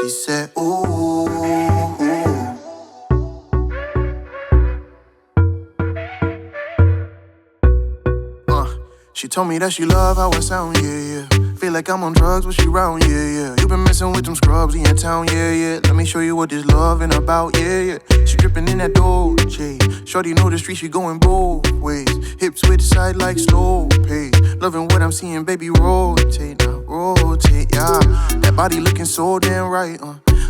She said, ooh. She told me that she love how I sound, yeah. Feel like I'm on drugs when she round, yeah. You been messing with them scrubs in your town, yeah. Let me show you what this loving about, yeah. She dripping in that Dolce. Shorty know the street, she going both ways. Hips switch side like slow pace. Loving what I'm seeing, baby, rotate now, rotate, yeah. That body looking so damn right,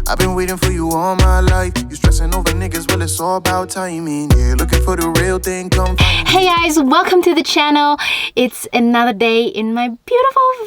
I've been waiting for you all my life. You stressing over niggas, well, it's all about timing. Yeah, looking for the real thing, come find me. Hey guys, welcome to the channel. It's another day in my beautiful van.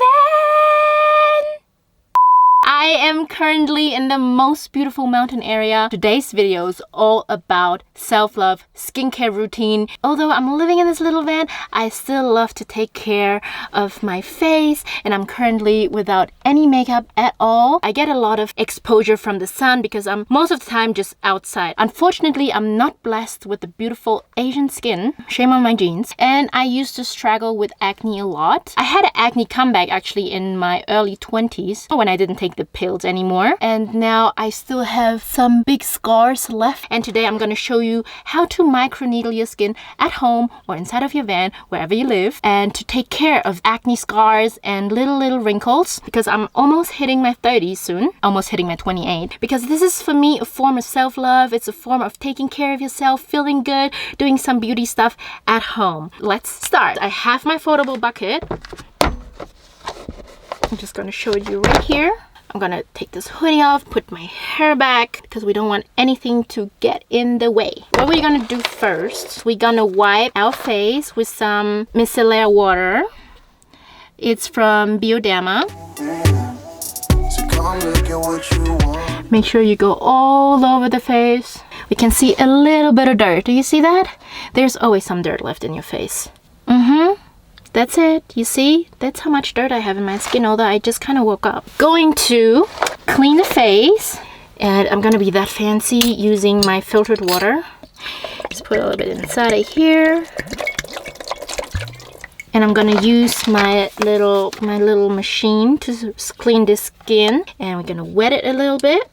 I am currently in the most beautiful mountain area. Today's video is all about self-love, skincare routine. Although I'm living in this little van, I still love to take care of my face, and I'm currently without any makeup at all. I get a lot of exposure from the sun because I'm most of the time just outside. Unfortunately, I'm not blessed with the beautiful Asian skin. Shame on my genes. And I used to struggle with acne a lot. I had an acne comeback actually in my early 20s when I didn't take the pills anymore, and now I still have some big scars left. And today I'm going to show you how to microneedle your skin at home or inside of your van, wherever you live, and to take care of acne scars and little wrinkles, because I'm almost hitting my 30s soon, almost hitting my 28, because this is for me a form of self-love. It's a form of taking care of yourself, feeling good, doing some beauty stuff at home. Let's start. I have my foldable bucket. I'm just going to show you right here. I'm gonna take this hoodie off, put my hair back, because we don't want anything to get in the way. What we're gonna do first, we're gonna wipe our face with some micellar water. It's from Bioderma. So come look at what you want. Make sure you go all over the face. We can see a little bit of dirt. Do you see that? There's always some dirt left in your face. That's it. You see? That's how much dirt I have in my skin, although I just kind of woke up. Going to clean the face, and I'm going to be that fancy using my filtered water. Just put a little bit inside of here. And I'm going to use my little machine to clean the skin, and we're going to wet it a little bit.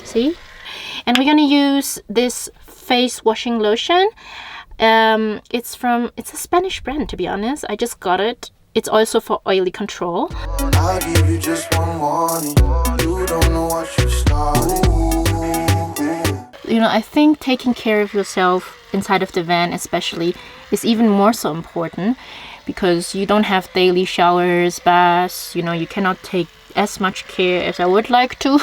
See? And we're going to use this face washing lotion. It's a Spanish brand, to be honest. I just got it. It's also for oily control. I'll give you just one warning. You don't know what you started. You know, I think taking care of yourself inside of the van especially is even more so important, because you don't have daily showers, baths. You know, you cannot take as much care as I would like to.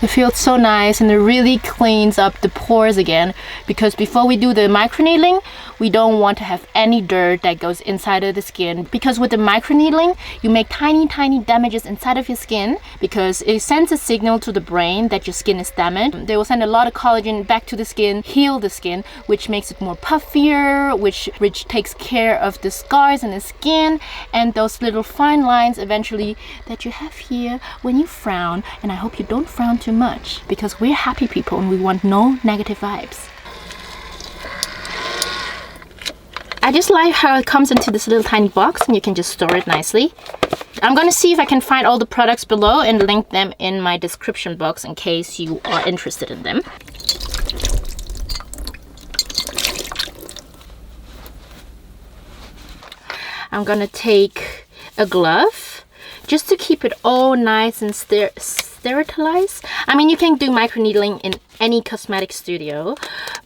It feels so nice, and it really cleans up the pores again, because before we do the microneedling, we don't want to have any dirt that goes inside of the skin, because with the microneedling, you make tiny damages inside of your skin, because it sends a signal to the brain that your skin is damaged. They will send a lot of collagen back to the skin, heal the skin, which makes it more puffier, which takes care of the scars in the skin and those little fine lines eventually that you have here when you frown. And I hope you don't frown too much, because we're happy people and we want no negative vibes. I just like how it comes into this little tiny box and you can just store it nicely. I'm going to see if I can find all the products below and link them in my description box in case you are interested in them. I'm going to take a glove just to keep it all nice and sterilized. I mean, you can do microneedling in any cosmetic studio,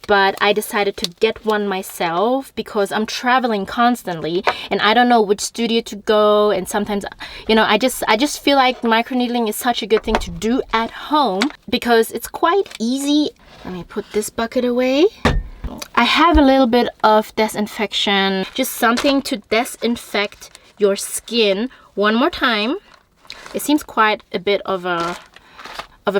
but I decided to get one myself because I'm traveling constantly and I don't know which studio to go, and sometimes, you know, I just feel like microneedling is such a good thing to do at home because it's quite easy. Let me put this bucket away. I have a little bit of disinfection, just something to disinfect your skin one more time. It seems quite a bit of a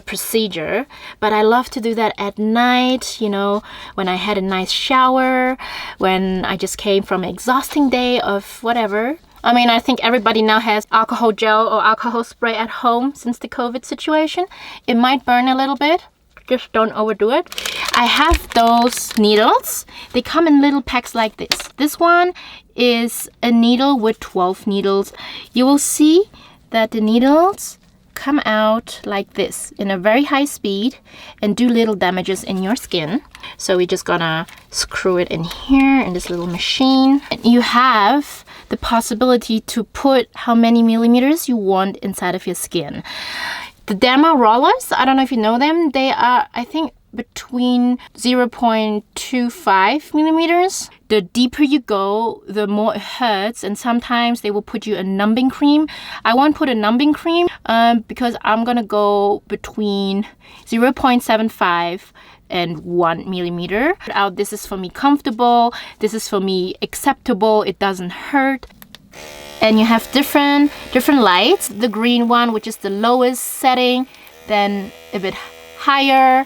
procedure, but I love to do that at night, you know, when I had a nice shower, when I just came from an exhausting day of whatever. I mean, I think everybody now has alcohol gel or alcohol spray at home since the COVID situation. It might burn a little bit. Just don't overdo it. I have those needles. They come in little packs like this. This one is a needle with 12 needles. You will see that the needles come out like this in a very high speed and do little damages in your skin. So we're just gonna screw it in here in this little machine. You have the possibility to put how many millimeters you want inside of your skin. The derma rollers, I don't know if you know them, they are, I think, between 0.25 millimeters. The deeper you go, the more it hurts, and sometimes they will put you a numbing cream. I won't put a numbing cream because I'm gonna go between 0.75 and 1 millimeter. This is for me comfortable, this is for me acceptable, it doesn't hurt. And you have different lights. The green one, which is the lowest setting, then a bit higher,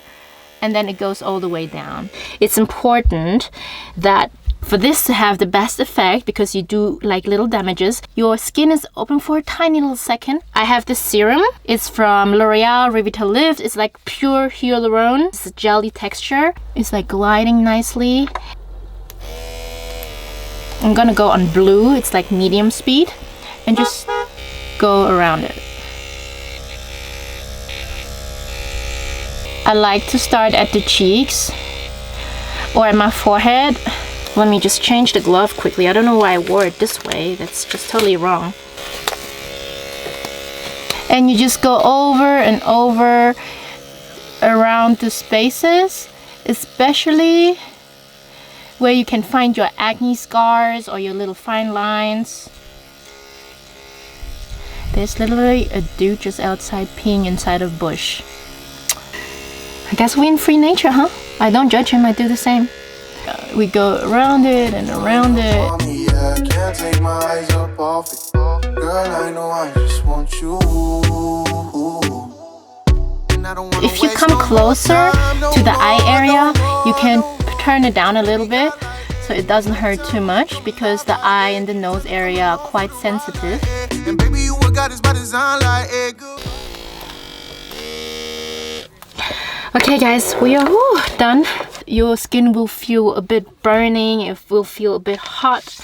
and then it goes all the way down. It's important that for this to have the best effect, because you do like little damages, your skin is open for a tiny little second. I have this serum. It's from L'Oreal Revitalift. It's like pure hyaluron. It's a jelly texture. It's like gliding nicely. I'm gonna go on blue. It's like medium speed, and just go around it. I like to start at the cheeks or at my forehead. Let me just change the glove quickly. I don't know why I wore it this way. That's just totally wrong. And you just go over and over around the spaces, especially where you can find your acne scars or your little fine lines. There's literally a dude just outside peeing inside a bush. I guess we're in free nature, huh? I don't judge him, I do the same. We go around it and around it. Can't take my eyes up off it. Girl, I know I just want you. If you come closer to the eye area, you can turn it down a little bit so it doesn't hurt too much, because the eye and the nose area are quite sensitive. And baby, you got this by design like egg. Okay guys, we are done. Your skin will feel a bit burning, it will feel a bit hot,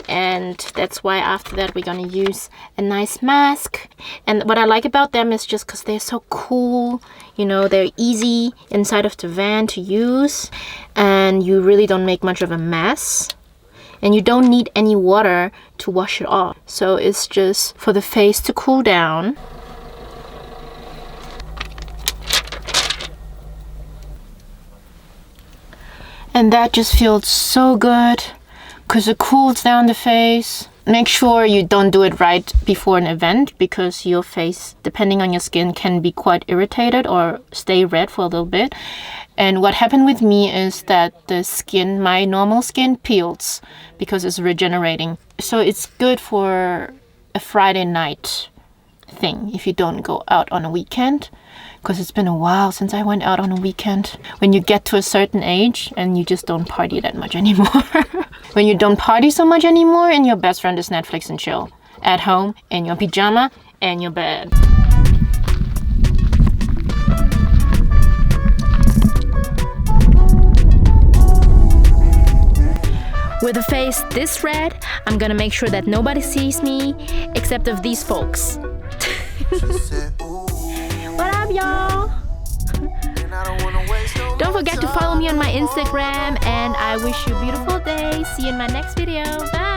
and that's why after that we're gonna use a nice mask. And what I like about them is just because they're so cool, you know, they're easy inside of the van to use, and you really don't make much of a mess. And you don't need any water to wash it off. So it's just for the face to cool down. And that just feels so good because it cools down the face. Make sure you don't do it right before an event, because your face, depending on your skin, can be quite irritated or stay red for a little bit. And what happened with me is that the skin, my normal skin, peels because it's regenerating. So it's good for a Friday night thing if you don't go out on a weekend, because it's been a while since I went out on a weekend. When you get to a certain age and you just don't party that much anymore. When you don't party so much anymore and your best friend is Netflix and chill at home in your pajama and your bed. With a face this red, I'm gonna make sure that nobody sees me except of these folks. What up, y'all? Don't forget to follow me on my Instagram, and I wish you a beautiful day. See you in my next video. Bye.